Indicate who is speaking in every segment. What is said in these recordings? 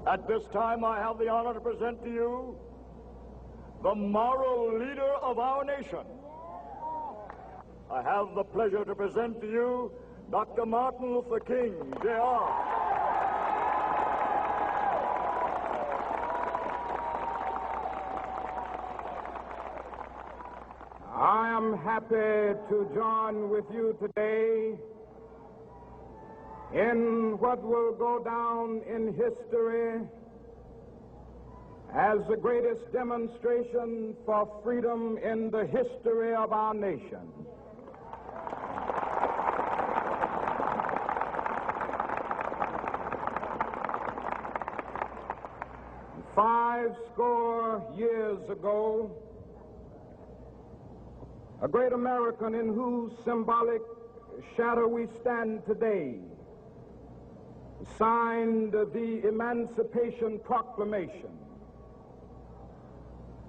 Speaker 1: At this time, I have the honor to present to you the moral leader of our nation. I have the pleasure to present to you Dr. Martin Luther King, Jr.
Speaker 2: I am happy to join with you today in what will go down in history as the greatest demonstration for freedom in the history of our nation. Five score years ago, a great American in whose symbolic shadow we stand today signed the Emancipation Proclamation.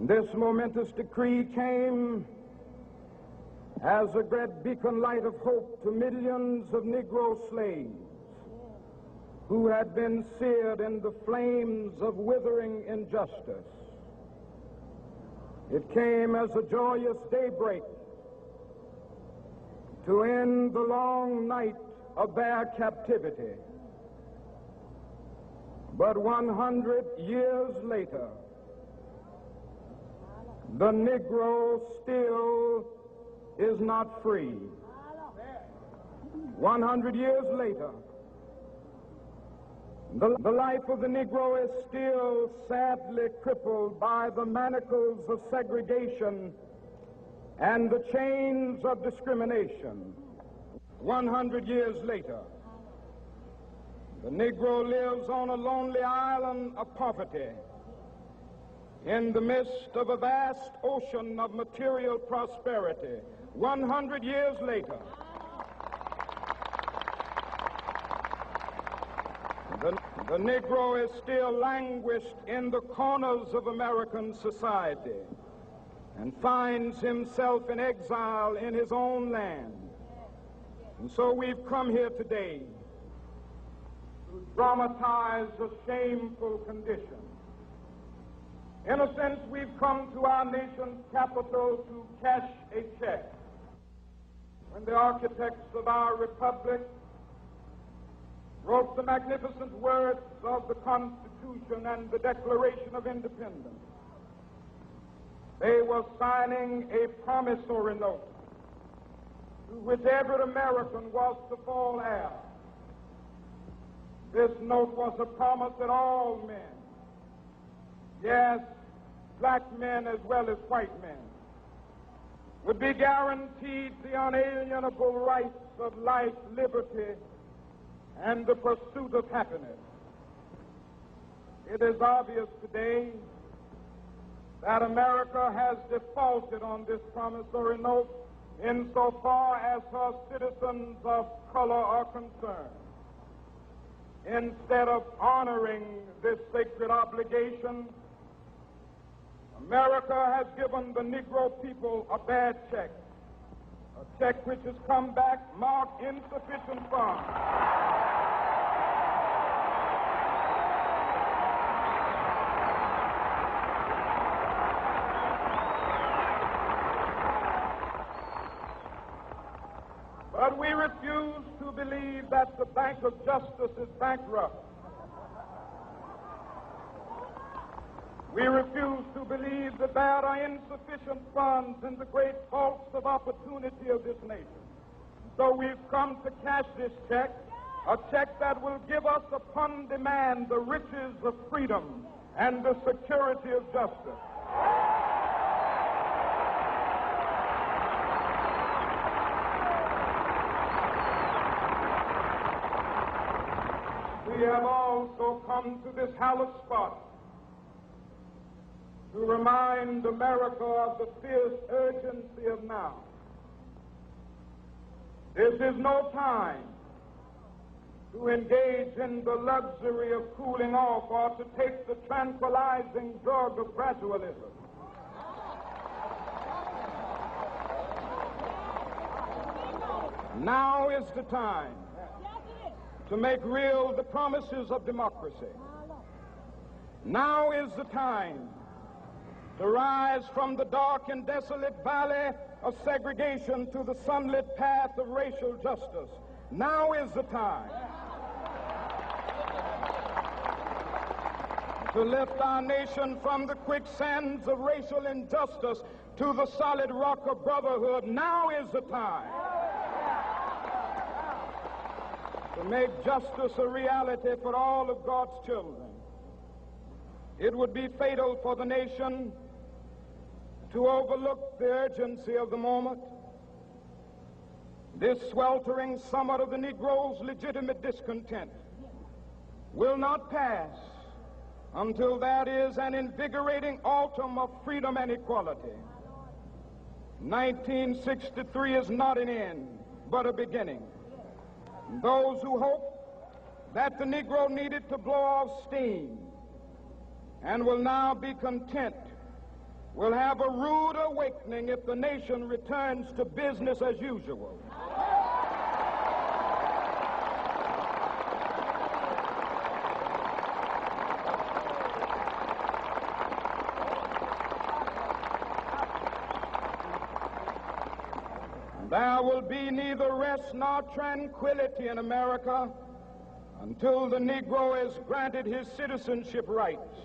Speaker 2: This momentous decree came as a great beacon light of hope to millions of Negro slaves who had been seared in the flames of withering injustice. It came as a joyous daybreak to end the long night of their captivity. But 100 years later, the Negro still is not free. 100 years later, the life of the Negro is still sadly crippled by the manacles of segregation and the chains of discrimination. 100 years later, the Negro lives on a lonely island of poverty in the midst of a vast ocean of material prosperity. 100 years later, the Negro is still languished in the corners of American society and finds himself in exile in his own land. And so we've come here today to dramatize a shameful condition. In a sense, we've come to our nation's capital to cash a check. When the architects of our republic wrote the magnificent words of the Constitution and the Declaration of Independence, they were signing a promissory note to which every American was to fall heir. This note was a promise that all men, yes, black men as well as white men, would be guaranteed the unalienable rights of life, liberty, and the pursuit of happiness. It is obvious today that America has defaulted on this promissory note insofar as her citizens of color are concerned. Instead of honoring this sacred obligation, America has given the Negro people a bad check, a check which has come back marked insufficient funds. But we refuse to believe that the Bank of Justice is bankrupt. We refuse to believe that there are insufficient funds in the great vaults of opportunity of this nation. So we've come to cash this check, a check that will give us upon demand the riches of freedom and the security of justice. We have also come to this hallowed spot to remind America of the fierce urgency of now. This is no time to engage in the luxury of cooling off or to take the tranquilizing drug of gradualism. Now is the time to make real the promises of democracy. Now is the time to rise from the dark and desolate valley of segregation to the sunlit path of racial justice. Now is the time to lift our nation from the quicksands of racial injustice to the solid rock of brotherhood. Now is the time to make justice a reality for all of God's children. It would be fatal for the nation to overlook the urgency of the moment. This sweltering summit of the Negro's legitimate discontent will not pass until that is an invigorating autumn of freedom and equality. 1963 is not an end, but a beginning. Those who hope that the Negro needed to blow off steam and will now be content will have a rude awakening if the nation returns to business as usual. There will be neither rest nor tranquility in America until the Negro is granted his citizenship rights.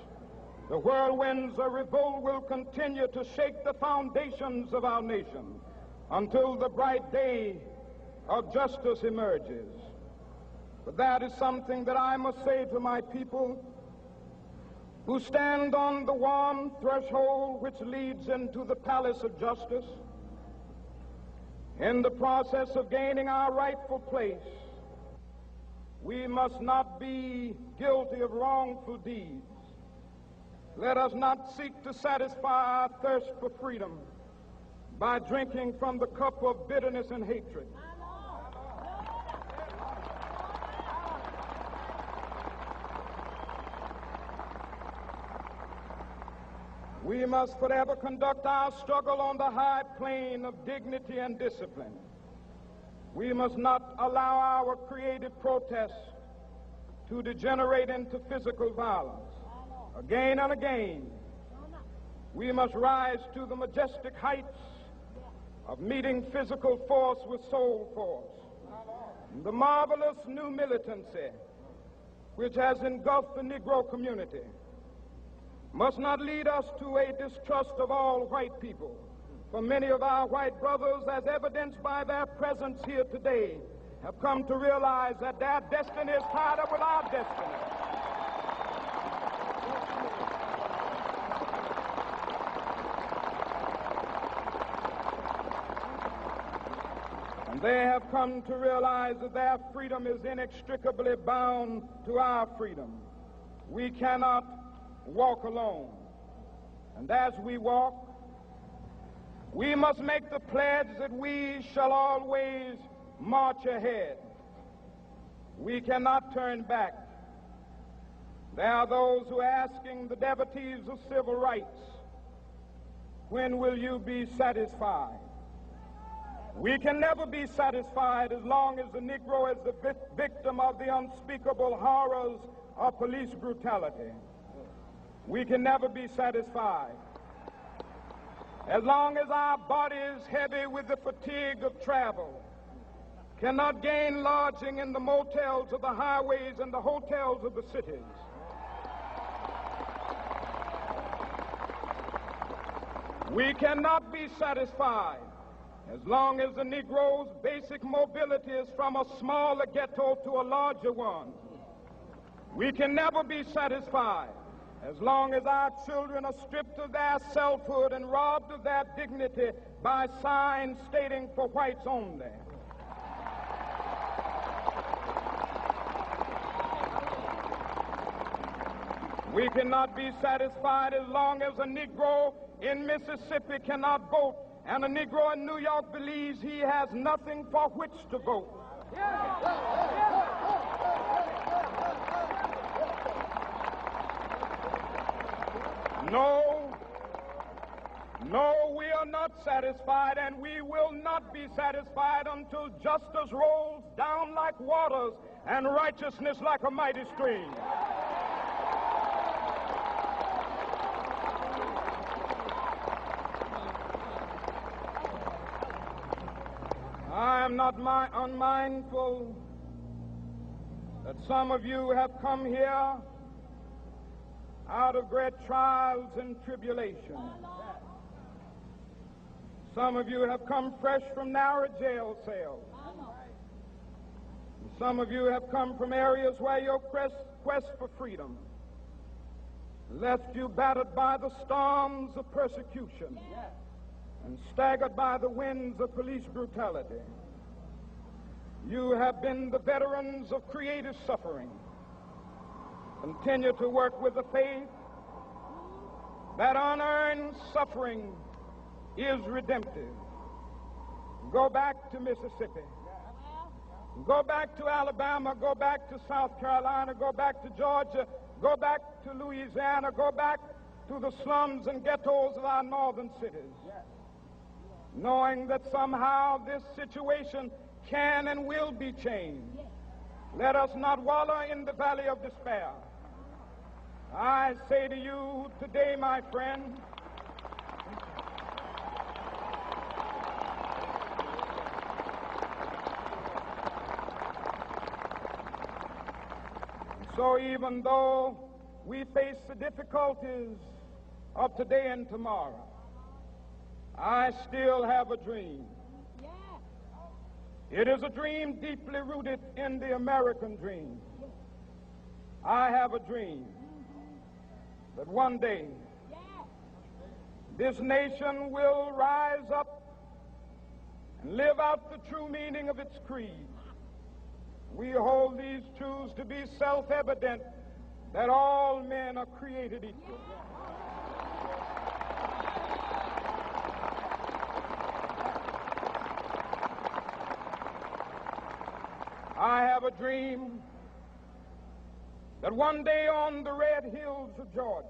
Speaker 2: The whirlwinds of revolt will continue to shake the foundations of our nation until the bright day of justice emerges. But that is something that I must say to my people who stand on the warm threshold which leads into the palace of justice. In the process of gaining our rightful place, we must not be guilty of wrongful deeds. Let us not seek to satisfy our thirst for freedom by drinking from the cup of bitterness and hatred. We must forever conduct our struggle on the high plane of dignity and discipline. We must not allow our creative protests to degenerate into physical violence. Again and again, we must rise to the majestic heights of meeting physical force with soul force. The marvelous new militancy which has engulfed the Negro community must not lead us to a distrust of all white people. For many of our white brothers, as evidenced by their presence here today, have come to realize that their destiny is tied up with our destiny. And they have come to realize that their freedom is inextricably bound to our freedom. We cannot walk alone. And as we walk, we must make the pledge that we shall always march ahead. We cannot turn back. There are those who are asking the devotees of civil rights, when will you be satisfied? We can never be satisfied as long as the Negro is the victim of the unspeakable horrors of police brutality. We can never be satisfied as long as our bodies, heavy with the fatigue of travel, cannot gain lodging in the motels of the highways and the hotels of the cities. We cannot be satisfied as long as the Negro's basic mobility is from a smaller ghetto to a larger one. We can never be satisfied as long as our children are stripped of their selfhood and robbed of their dignity by signs stating for whites only. We cannot be satisfied as long as a Negro in Mississippi cannot vote and a Negro in New York believes he has nothing for which to vote. No, we are not satisfied, and we will not be satisfied until justice rolls down like waters and righteousness like a mighty stream. not unmindful that some of you have come here out of great trials and tribulations. Some of you have come fresh from narrow jail cells. Some of you have come from areas where your quest for freedom left you battered by the storms of persecution and staggered by the winds of police brutality. You have been the veterans of creative suffering. Continue to work with the faith that unearned suffering is redemptive. Go back to Mississippi. Go back to Alabama. Go back to South Carolina. Go back to Georgia. Go back to Louisiana. Go back to the slums and ghettos of our northern cities. Knowing that somehow this situation can and will be changed. Let us not wallow in the valley of despair. I say to you today, my friend, so even though we face the difficulties of today and tomorrow, I still have a dream. It is a dream deeply rooted in the American dream. I have a dream that one day this nation will rise up and live out the true meaning of its creed. We hold these truths to be self-evident, that all men are created equal. I have a dream that one day on the red hills of Georgia,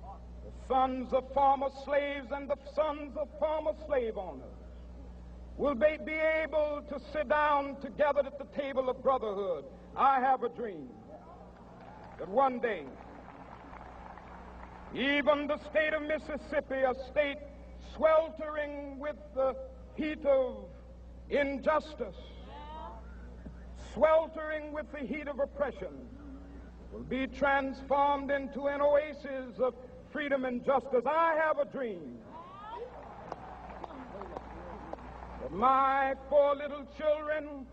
Speaker 2: the sons of former slaves and the sons of former slave owners will be able to sit down together at the table of brotherhood. I have a dream that one day, even the state of Mississippi, a state sweltering with the heat of injustice, sweltering with the heat of oppression, will be transformed into an oasis of freedom and justice. I have a dream that my 4 little children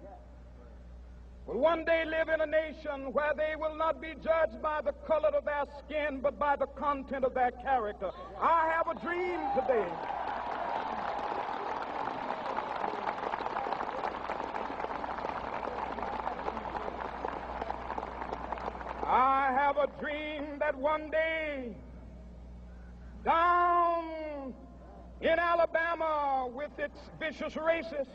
Speaker 2: will one day live in a nation where they will not be judged by the color of their skin, but by the content of their character. I have a dream today I have a dream that one day down in Alabama, with its vicious racists,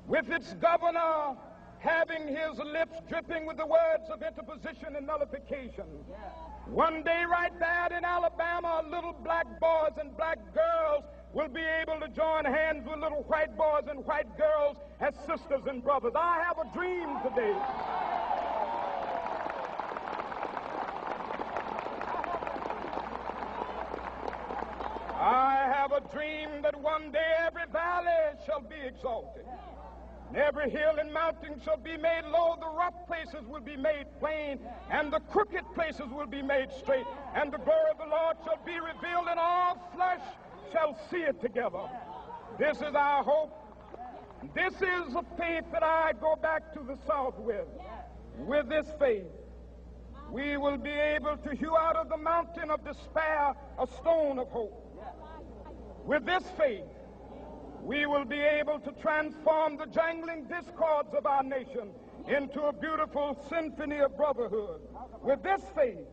Speaker 2: with its governor having his lips dripping with the words of interposition and nullification, one day right there in Alabama, little black boys and black girls will be able to join hands with little white boys and white girls as sisters and brothers. I have a dream today that one day every valley shall be exalted, and every hill and mountain shall be made low. The rough places will be made plain, and the crooked places will be made straight, and the glory of the Lord shall be revealed, and all flesh shall see it together. This is our hope. This is a faith that I go back to the South with. With this faith, we will be able to hew out of the mountain of despair a stone of hope. With this faith, we will be able to transform the jangling discords of our nation into a beautiful symphony of brotherhood. With this faith,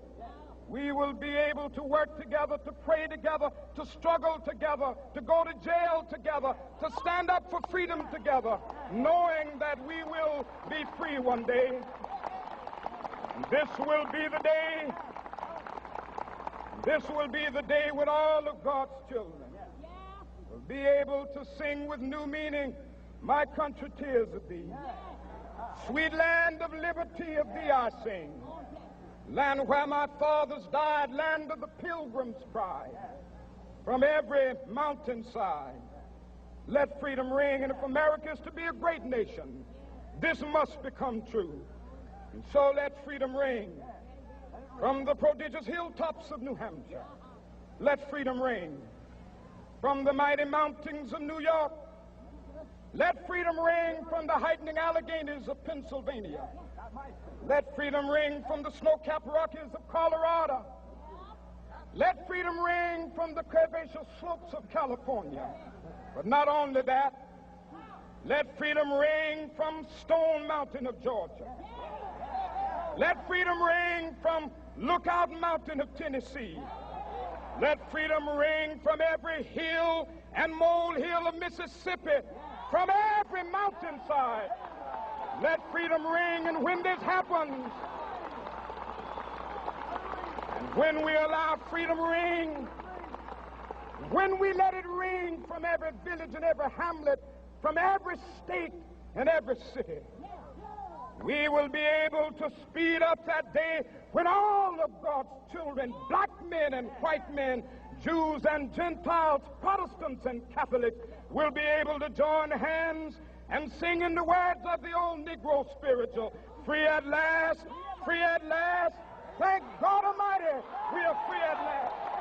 Speaker 2: we will be able to work together, to pray together, to struggle together, to go to jail together, to stand up for freedom together, knowing that we will be free one day. This will be the day. This will be the day when all of God's children will be able to sing with new meaning, "My country, tears of thee. Sweet land of liberty, of thee I sing. Land where my fathers died, land of the pilgrim's pride. From every mountainside, Let freedom ring, and if America is to be a great nation, this must become true. And so let freedom ring from the prodigious hilltops of New Hampshire. Let freedom ring from the mighty mountains of New York. Let freedom ring from the heightening Alleghenies of Pennsylvania. Let freedom ring from the snow-capped Rockies of Colorado. Let freedom ring from the curvaceous slopes of California. But not only that, let freedom ring from Stone Mountain of Georgia. Let freedom ring from Lookout Mountain of Tennessee. Let freedom ring from every hill and molehill of Mississippi, from every mountainside. Let freedom ring, and when this happens, and when we allow freedom ring, when we let it ring from every village and every hamlet, from every state and every city, we will be able to speed up that day when all of God's children, black men and white men, Jews and Gentiles, Protestants and Catholics, will be able to join hands and sing in the words of the old Negro spiritual, free at last, thank God Almighty, we are free at last.